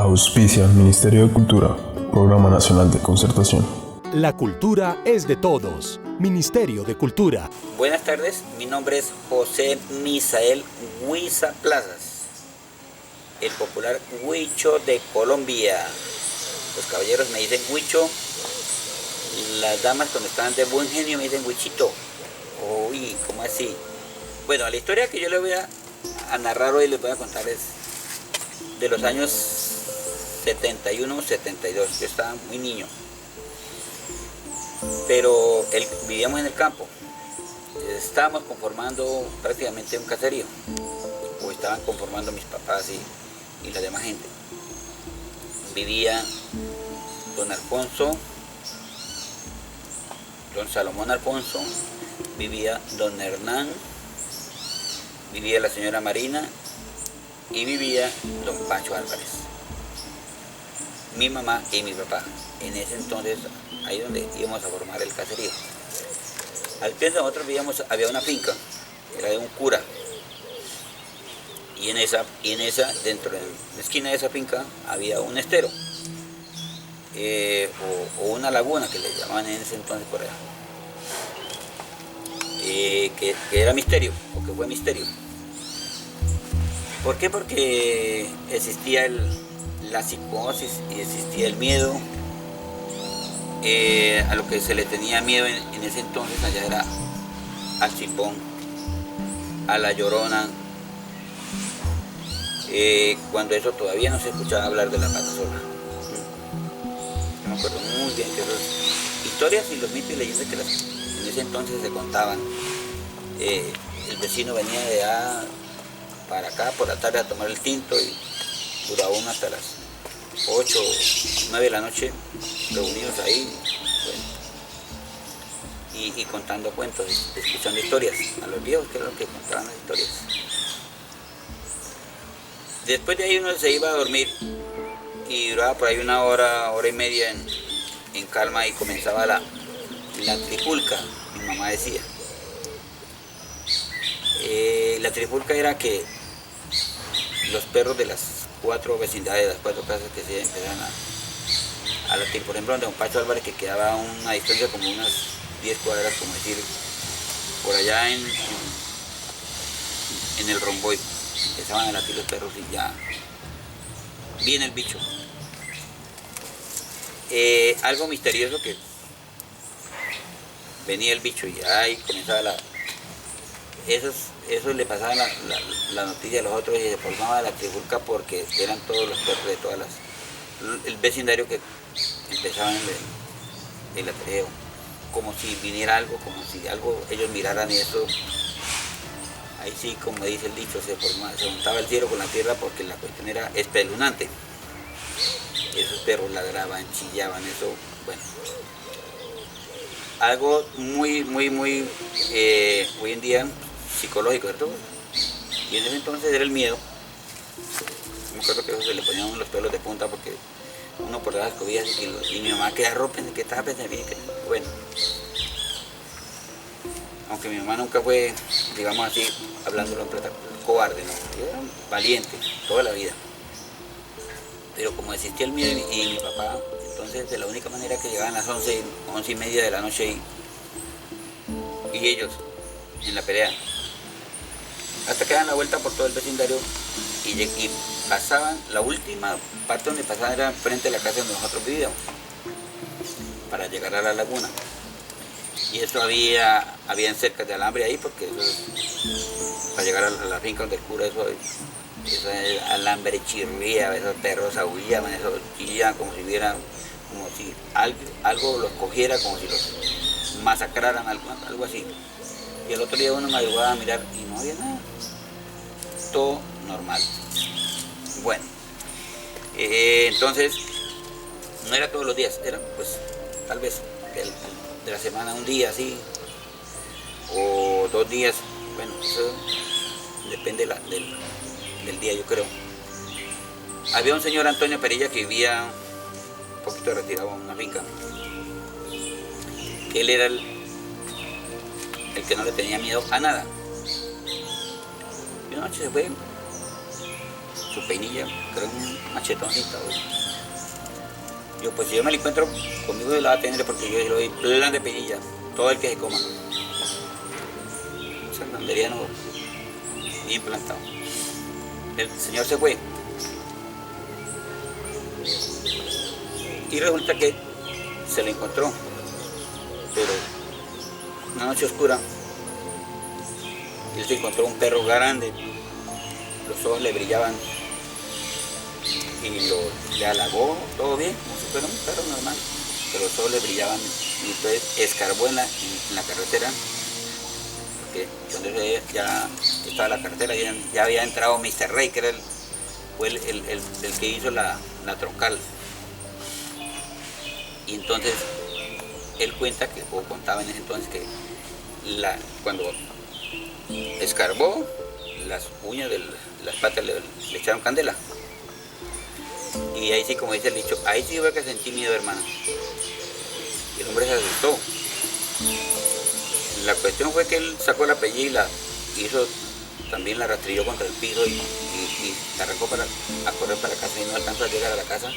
Auspicia Ministerio de Cultura, Programa Nacional de Concertación. La cultura es de todos. Ministerio de Cultura. Buenas tardes, mi nombre es José Misael Huiza Plazas, el popular Huicho de Colombia. Los caballeros me dicen Huicho, las damas cuando están de buen genio me dicen Huichito. Uy, ¿cómo así? Bueno, la historia que yo les voy a narrar hoy, les voy a contar es de los años 71-72. Yo estaba muy niño, pero vivíamos en el campo. Estábamos conformando prácticamente un caserío, o estaban conformando mis papás y la demás gente. Vivía don Alfonso, don Salomón Alfonso, vivía don Hernán, vivía la señora Marina y vivía don Pancho Álvarez, mi mamá y mi papá. En ese entonces, ahí donde íbamos a formar el caserío. Al pie de nosotros vivíamos, había una finca, era de un cura. Y en esa, dentro de la esquina de esa finca, había un estero. O una laguna que le llamaban en ese entonces por allá. Que era misterio, o que fue misterio. ¿Por qué? Porque existía la psicosis y existía el miedo. A lo que se le tenía miedo en ese entonces allá era al Cipón, a la Llorona, cuando eso todavía no se escuchaba hablar de la pata sola. Yo me acuerdo muy bien que esas historias y los mitos y leyendas que en ese entonces se contaban. El vecino venía de allá para acá por la tarde a tomar el tinto y duraba uno hasta las 8 o 9 de la noche reunidos ahí, bueno, y contando cuentos, escuchando historias a los viejos, que era lo que contaban las historias. Después de ahí uno se iba a dormir y duraba por ahí una hora, hora y media en calma, y comenzaba la trifulca, mi mamá decía. La trifulca era que los perros de las 4 vecindades, las 4 casas que se empezaban a latir. Por ejemplo, donde don Pancho Álvarez, que quedaba a una distancia como unas 10 cuadras, como decir, por allá en el Romboy, empezaban a latir los perros y ya viene el bicho. Algo misterioso, que venía el bicho y ahí comenzaba eso le pasaba la noticia a los otros y se formaba la trifulca, porque eran todos los perros de todas el vecindario que empezaban el atreo, como si viniera algo, como si algo ellos miraran, y eso, ahí sí, como dice el dicho, se juntaba el cielo con la tierra, porque la cuestión era espeluznante. Esos perros ladraban, chillaban, eso, bueno. Algo muy hoy en día psicológico, ¿cierto? Y en ese entonces era el miedo. Me acuerdo que eso se le ponían los pelos de punta, porque uno por las cobijas y mi mamá quedaba ropa, que estaba pensando bien, que bueno. Aunque mi mamá nunca fue, digamos así, hablándolo en plata, cobarde, no. Yo era valiente toda la vida. Pero como existía el miedo y mi papá, entonces de la única manera que llegaban las 11 y media de la noche y ellos en la pelea, hasta que daban la vuelta por todo el vecindario y pasaban, la última parte donde pasaban era frente a la casa donde nosotros vivíamos, para llegar a la laguna. Y eso habían cercas de alambre ahí, porque eso, para llegar a la finca donde el cura, eso alambre chirría, esos perros aullaban, eso chillan como si vieran, como si algo los cogiera, como si los masacraran, algo así. Y el otro día uno madrugaba a mirar y no había nada, todo normal. Bueno, entonces no era todos los días, era pues tal vez de la semana un día así, o 2 días, bueno, eso depende del día, yo creo. Había un señor Antonio Perilla que vivía un poquito retirado en una finca. Él era el que no le tenía miedo a nada. Y una noche se fue su peinilla, creo un machetoncito. Yo, pues si yo me lo encuentro conmigo, yo la voy a tener porque yo le doy plan de peinilla, todo el que se coma. Un santanderiano bien plantado. El señor se fue. Y resulta que se le encontró, pero una noche oscura, él se encontró un perro grande, los ojos le brillaban y le halagó, todo bien, como si fuera un perro normal, pero los ojos le brillaban y entonces escarbó en la carretera, porque donde ya estaba la carretera, ya había entrado Mr. Rey, que era fue el que hizo la troncal. Y entonces él cuenta que, o contaba en ese entonces que cuando escarbó, las uñas de las patas le echaron candela. Y ahí sí, como dice el dicho, ahí sí fue que sentí miedo, hermano. Y el hombre se asustó. La cuestión fue que él sacó la pellizca y la hizo, también la rastrilló contra el piso y arrancó a correr para la casa y no alcanzó a llegar a la casa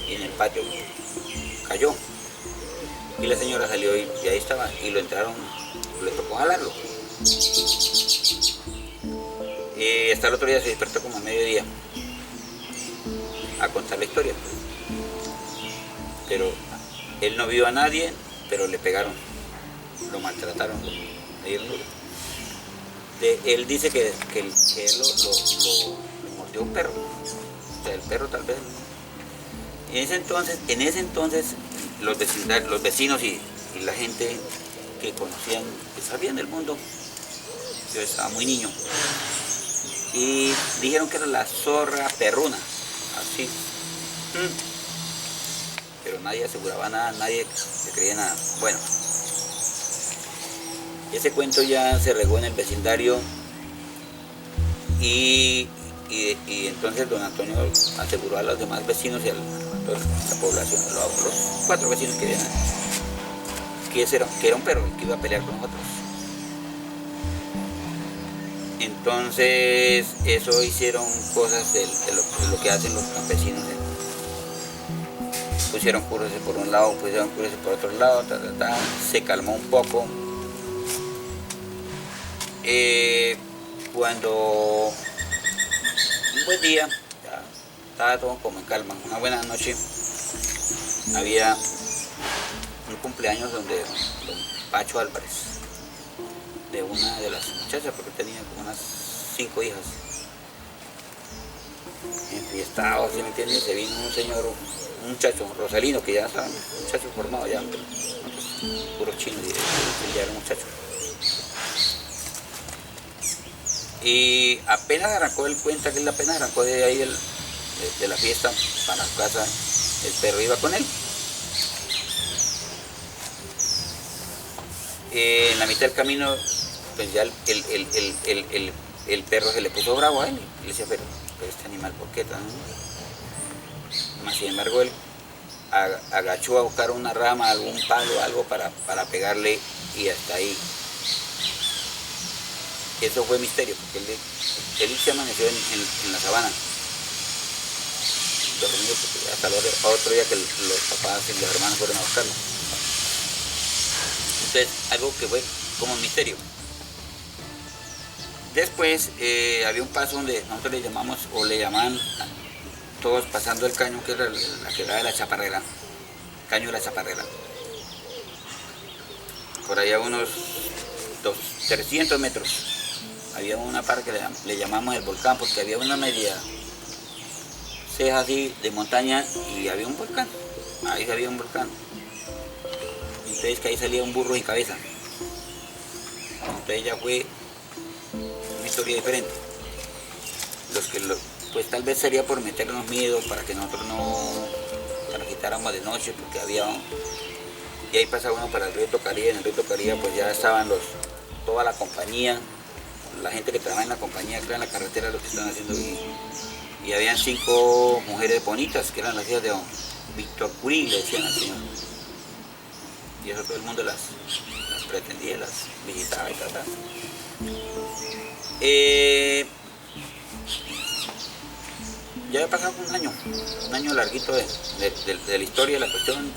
y en el patio cayó. Y la señora salió y ahí estaba y lo entraron, le tocó jalarlo. Y hasta el otro día se despertó como a mediodía a contar la historia. Pero él no vio a nadie, pero le pegaron, lo maltrataron, le dieron duro. Él dice que él lo mordió un perro, o sea, el perro tal vez. En ese entonces los vecinos y la gente que conocían, que sabían del mundo, yo estaba muy niño, y dijeron que era la zorra perruna, así. Pero nadie aseguraba nada, nadie se creía nada. Bueno, ese cuento ya se regó en el vecindario y entonces don Antonio aseguró a los demás vecinos y a toda la población, a los 4 vecinos que vivían, que era un perro que iba a pelear con nosotros. Entonces eso hicieron cosas de lo que hacen los campesinos. Pusieron cúrese por un lado, pusieron cúrese por otro lado, se calmó un poco. Cuando un buen día, ya estaba todo como en calma, una buena noche, había un cumpleaños donde don Pacho Álvarez, de una de las muchachas, porque tenía como unas 5 hijas, enfiestado, ¿sí me entiendes? Se vino un señor, un muchacho, Rosalino, que ya estaba un muchacho formado ya, puros chinos, y ya era un muchacho. Y apenas arrancó, él cuenta que él apenas arrancó de ahí de la fiesta para la casa, el perro iba con él. En la mitad del camino, pues ya el perro se le puso bravo a él y le decía, pero este animal, ¿por qué tan? Sin embargo, él agachó a buscar una rama, algún palo, algo para pegarle y hasta ahí. Eso fue misterio, porque él se amaneció en la sabana, dormido, hasta el otro día que los papás y los hermanos fueron a buscarlo. Entonces, algo que fue como un misterio. Después había un paso donde nosotros le llamamos, o le llamaban todos pasando el caño, que era la quebrada de la Chaparrera, caño de la Chaparrera. Por allá unos 300 metros. Había una parte que le llamamos el volcán, porque había una media ceja así de montaña y había un volcán. Ahí había un volcán. Entonces que ahí salía un burro sin cabeza. Entonces ya fue una historia diferente. Pues tal vez sería por meternos miedo para que nosotros no transitáramos de noche, porque había. Y ahí pasaba uno para el río Tocaría. En el río Tocaría pues ya estaban toda la compañía, la gente que trabaja en la compañía, que era en la carretera, lo que estaban haciendo, y habían 5 mujeres bonitas, que eran las hijas de don Víctor Curí, le decían al señor. Y eso todo el mundo las pretendía, las visitaba y trataba. ya ha pasado un año larguito de la historia de la cuestión,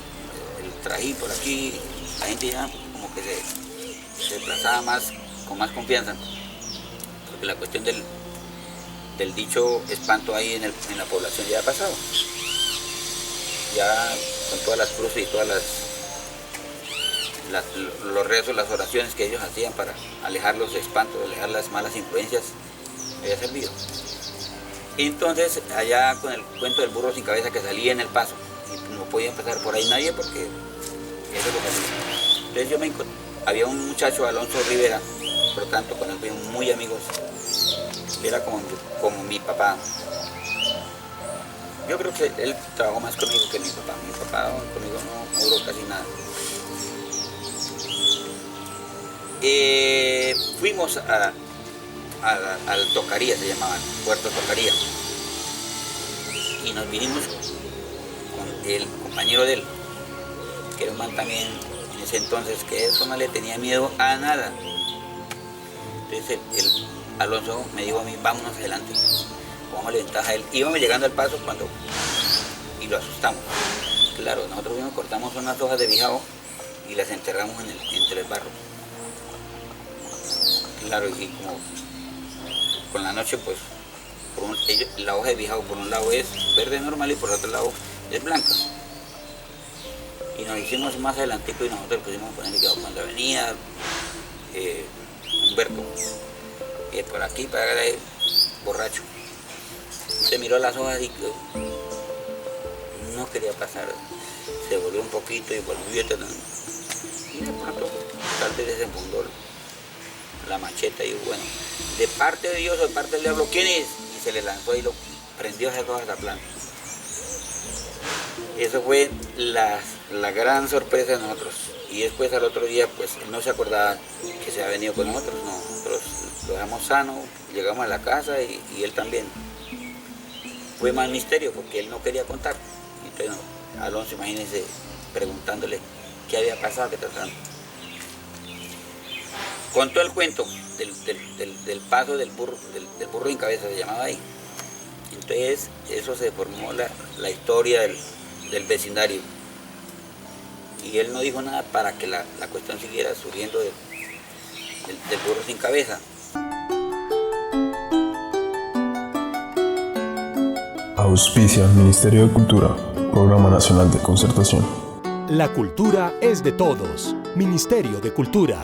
el trají por aquí, la gente ya como que se desplazaba más, con más confianza, porque la cuestión del dicho espanto ahí en la población ya ha pasado. Ya con todas las cruces y todas los rezos, las oraciones que ellos hacían para alejar los espantos, alejar las malas influencias, había servido. Entonces, allá con el cuento del burro sin cabeza que salía en el paso, y no podía pasar por ahí nadie porque eso es lo que hacía. Entonces había un muchacho, Alonso Rivera, por lo tanto con él fuimos muy amigos, era como mi papá. Yo creo que él trabajó más conmigo que mi papá. Mi papá conmigo no duró casi nada. Fuimos al Tocaría, se llamaban, Puerto Tocaría. Y nos vinimos con el compañero de él, que era un man también en ese entonces, que eso no le tenía miedo a nada. Entonces el Alonso me dijo a mí, vámonos adelante, vamos a la ventaja a él. Íbamos llegando al paso y lo asustamos. Claro, nosotros mismos cortamos unas hojas de bijao y las enterramos entre el barro. Claro, y como con la noche, pues, la hoja de bijao por un lado es verde normal y por otro lado es blanca. Y nos hicimos más adelantico y nosotros pusimos a poner cuando venía Humberto, por aquí, para acá, borracho. Se miró las hojas y no quería pasar, se volvió un poquito y volvió, y de pronto tal vez desenfundó la macheta y bueno, de parte de Dios o de parte del diablo, ¿quién es? Y se le lanzó y lo prendió esas hojas a plano. Eso fue la gran sorpresa de nosotros. Y después al otro día, pues él no se acordaba que se había venido con nosotros, no, nosotros lo dejamos sano, llegamos a la casa y él también. Fue más misterio porque él no quería contar. Entonces Alonso, imagínense, preguntándole qué había pasado, qué tratando. Contó el cuento del paso del burro sin cabeza, se llamaba ahí. Entonces eso se formó la historia del vecindario. Y él no dijo nada para que la cuestión siguiera surgiendo del burro sin cabeza. Auspicia Ministerio de Cultura, Programa Nacional de Concertación. La cultura es de todos. Ministerio de Cultura.